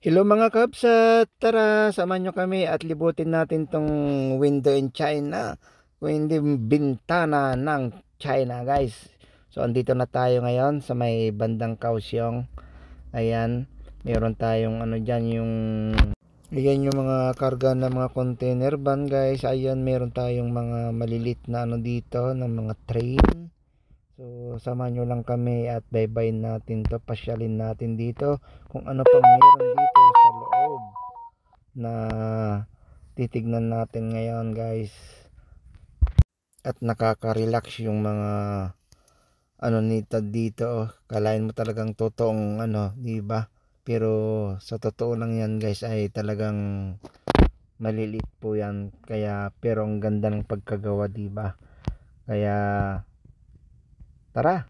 Hello mga kabsat, tara samahan nyo kami at libutin natin tong window in China, hindi bintana ng China guys. So andito na tayo ngayon sa may bandang Kaohsiung. Ayan, meron tayong ano dyan, ayan yung mga karga ng mga container van guys. Ayan, meron tayong mga malilit na ano dito ng mga train. So samahan nyo lang kami at baybayin natin to, pasyalin natin dito kung ano pang meron dito sa loob na titignan natin ngayon guys. At nakaka-relax yung mga ano nito dito. Kalain mo talagang totoong ano, di ba? Pero sa totoo lang yan guys ay talagang malilit po yan. Kaya pero ang ganda ng pagkagawa, di ba? Kaya tara,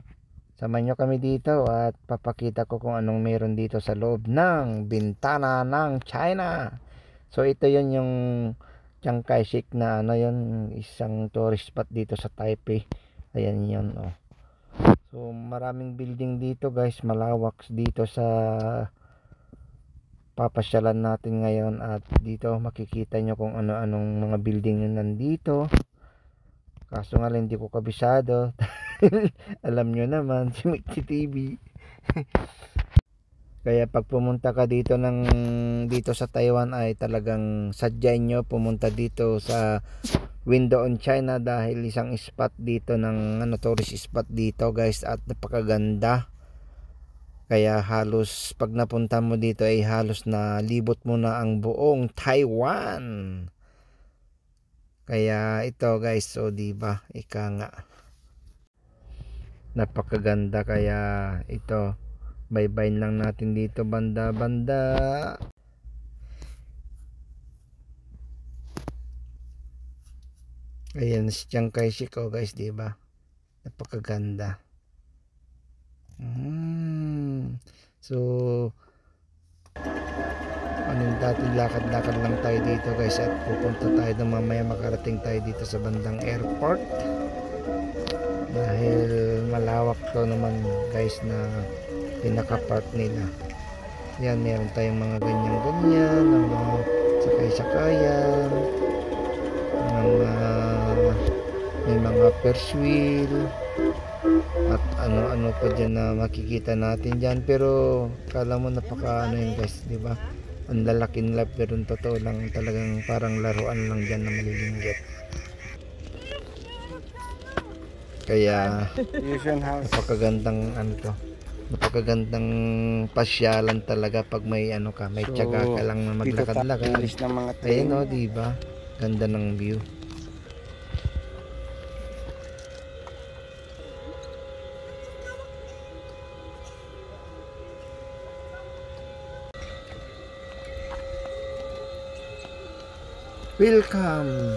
samahan nyo kami dito at papakita ko kung anong meron dito sa loob ng bintana ng China. So ito yun yung Chiang Kai-shek na ano yun, isang tourist spot dito sa Taipei. Ayan yun oh. So maraming building dito guys, malawak dito sa papasyalan natin ngayon. At dito makikita nyo kung ano-anong mga building yun nandito. Kaso nga lang hindi ko kabisado. Alam nyo naman si Mixi TV. Kaya pag pumunta ka dito dito sa Taiwan ay talagang sadyain nyo pumunta dito sa window on China, dahil isang spot dito ng tourist spot dito guys, at napakaganda. Kaya halos pag napunta mo dito ay halos na libot mo na ang buong Taiwan. Kaya ito guys, so diba, ika nga napakaganda. Kaya ito, baybayin lang natin dito banda-banda. Ayan si Chiang Kai-shek guys, diba, napakaganda. So anong dati, lakad-lakad lang tayo dito guys at pupunta tayo na mamaya, makarating tayo dito sa bandang airport, dahil malawak to naman guys na pinaka-park nila. Yan, meron tayong mga ganyan-ganyan, mga sakay-sakayan, may mga Ferris wheel at ano-ano pa dyan na makikita natin dyan. Pero kala mo napaka ano yun guys, diba, ang lalaki nila, pero totoo lang talagang parang laruan lang dyan na malilinggit. Kaya napakagandang napakagandang pasyalan talaga pag may may tiyaga ka lang na maglakad-lakad. Ayun o, diba, ganda ng view. Welcome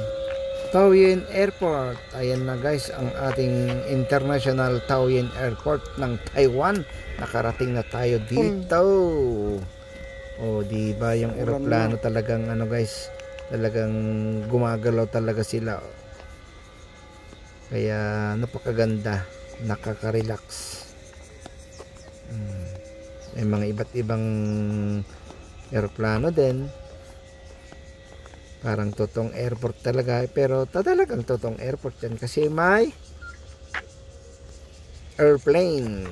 Taoyuan Airport. Ayan na guys ang ating International Taoyuan Airport ng Taiwan. Nakarating na tayo dito. Oh, di ba yung eroplano talagang guys, talagang gumagalaw talaga sila. Kaya napakaganda, nakaka-relax. May mga iba't ibang eroplano din. Parang totoong airport talaga, pero talagang totoong airport yan kasi may airplane.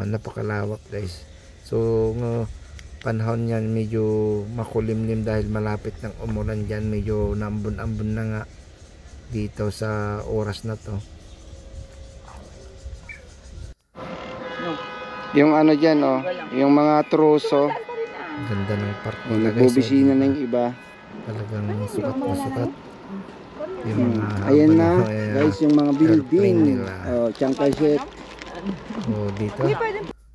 Napakalawak guys. So panahon yan medyo makulimlim dahil malapit ng umulan dyan, medyo naambon-ambon na nga dito sa oras na to. Yung dyan yung mga truso, ganda ng park nila guys. Bubisina na yung iba. Talagang sukat na sukat. Ayan na guys yung mga building. Chiang Kai-shek. Dito.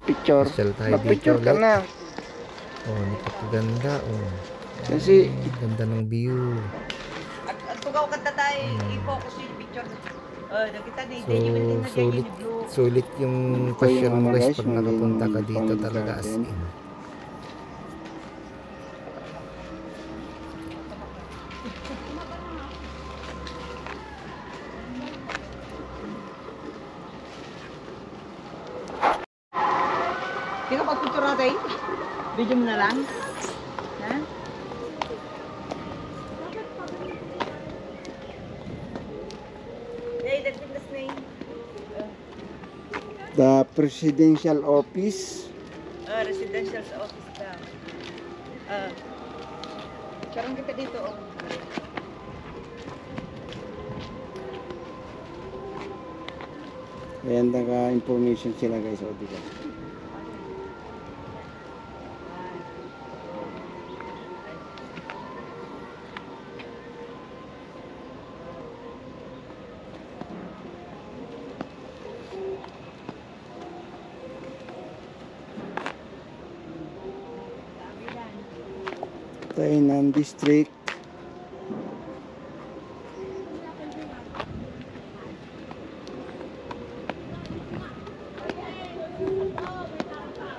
Picture. Picture ka na. Napakaganda. Kasi ganda ng view. Tugaw kanta tayo, i-focus yung picture. So sulit yung pasyon mo guys pag nakapunta ka dito talaga, as in. Di ka pagpicture natin? Video mo na lang? Ha? Hey, that's in the snake. The presidential office. Residential sa office ka. Karang kita dito, oh. Ayan, naka-information sila guys. O, diba? Tainan District.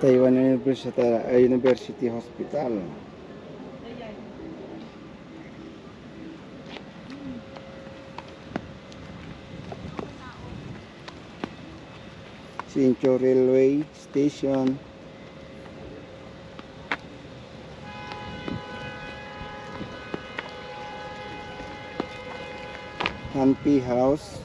Taiwan University Hospital. Sincho Railway Station. Hanpi House.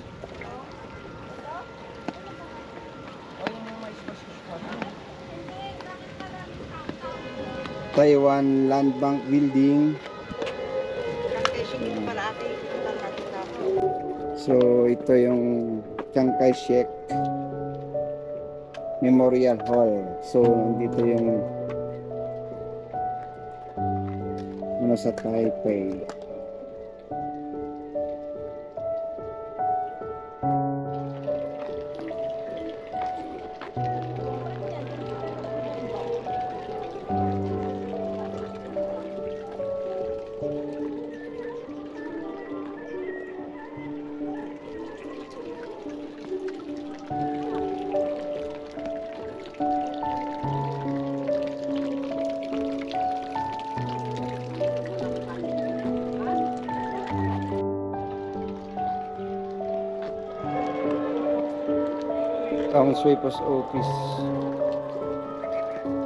Taiwan Land Bank Building. So ito yung Chiang Kai-shek Memorial Hall. So dito yung ano sa Taipei. Ang Sui Post Office,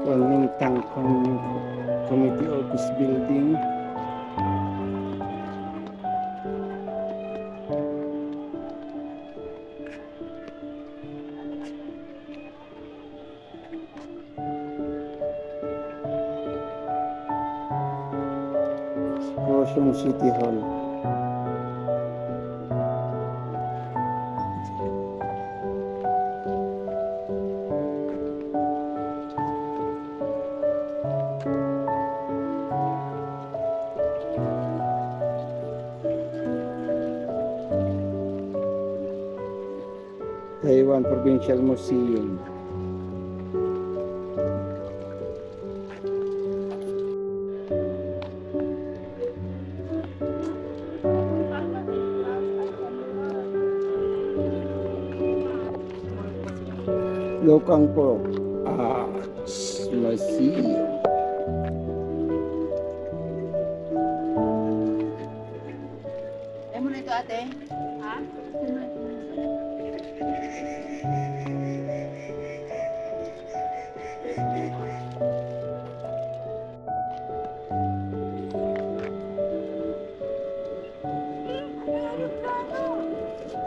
Kuomintang Committee Office Building. Kaohsiung City Hall. Taiwan Provincial Museum. Lokangpo Arts Museum. Ayaw mo na ito, ate? Ha?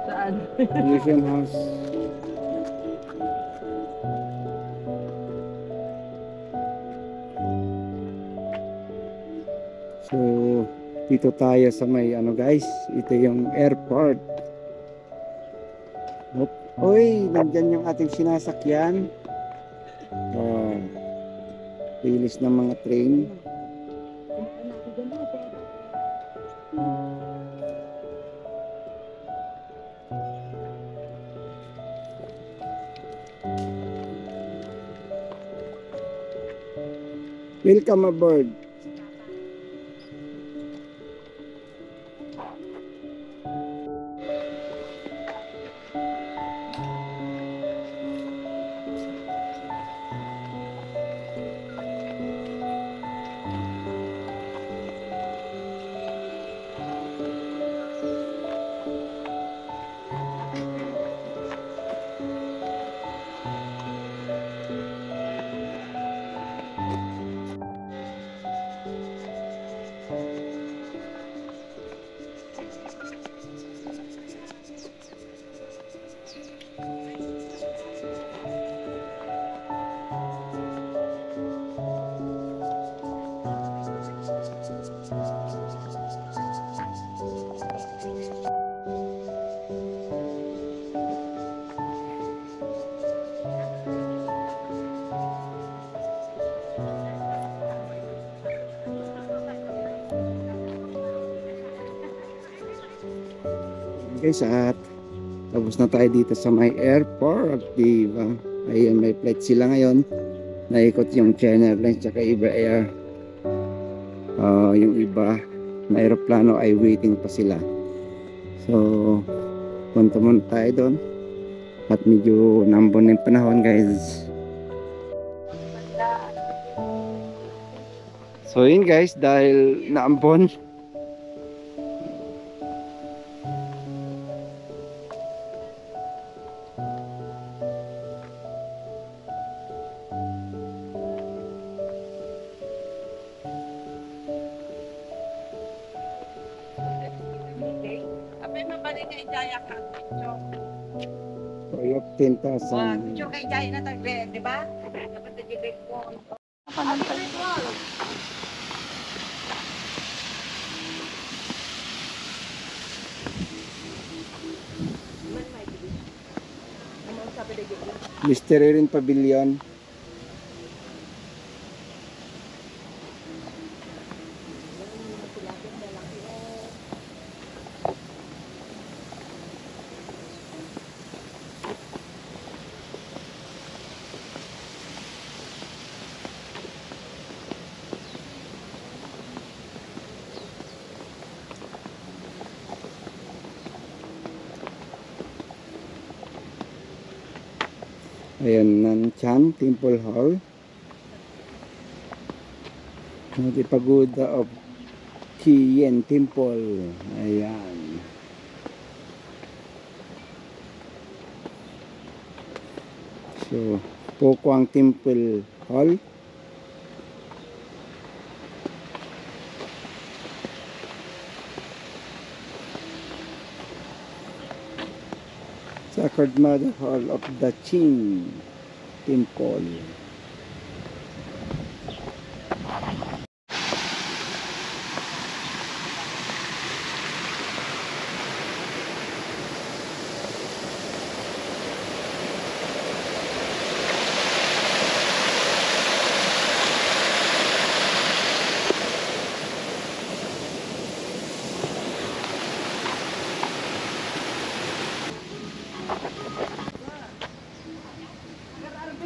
Saan? Museum House. So, dito tayo sa may ano guys, ito yung airport. Uy, nandyan yung ating sinasakyan. Oh, bilis ng mga train. Welcome aboard. guys at tapos na tayo dito sa may airport, diba? Ayun, may flight sila ngayon. Naikot yung China Airlines tsaka Iba Air. Yung iba na aeroplano ay waiting pa sila. So, punta muna tayo doon. At medyo nambon ng panahon guys. So yun guys, dahil naambon, Apay mabalik kay Jaya ka. toyok 10,000. Picture kay Jaya na tagre, di ba? Dapat nagigig ko. Ano pa? Listerine Pavilion. Ayan, Nanchan Temple Hall. The Pagoda of Qian Temple. Ayan. So, Pokwang Temple Hall. Sacred Mother Hall of the Qin Temple.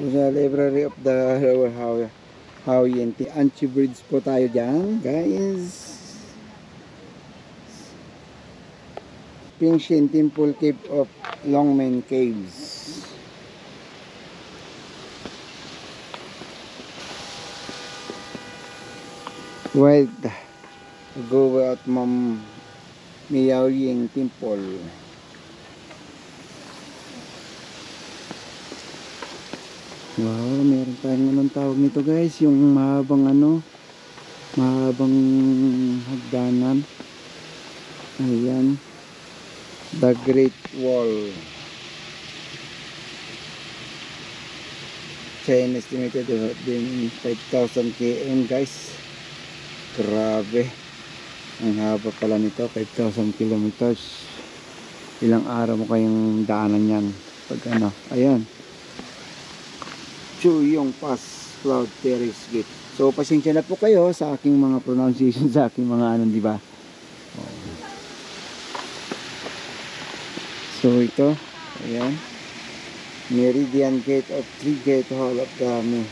Sa library of the Hawaiian Anti-Bridge po tayo dyan guys. Pingshin Temple Cave of Longmen Caves. Wild go at Ma'am Miyaoying Temple. Wow, meron tayong anong tawag nito guys, yung mahabang mahabang hagdanan. Ayan, the Great Wall. China estimated to have been 5,000 km guys. Grabe, ang haba pala nito, 5,000 kilometers. Ilang araw mo kayong daanan yan pag ayan, Chuyong Pass Cloud Terrace Gate. So pasensya na po kayo sa aking mga pronunciation, sa aking mga di ba? So ito, ayan, Meridian Gate of Three Gate Hall of the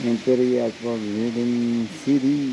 Imperial Forbidden City.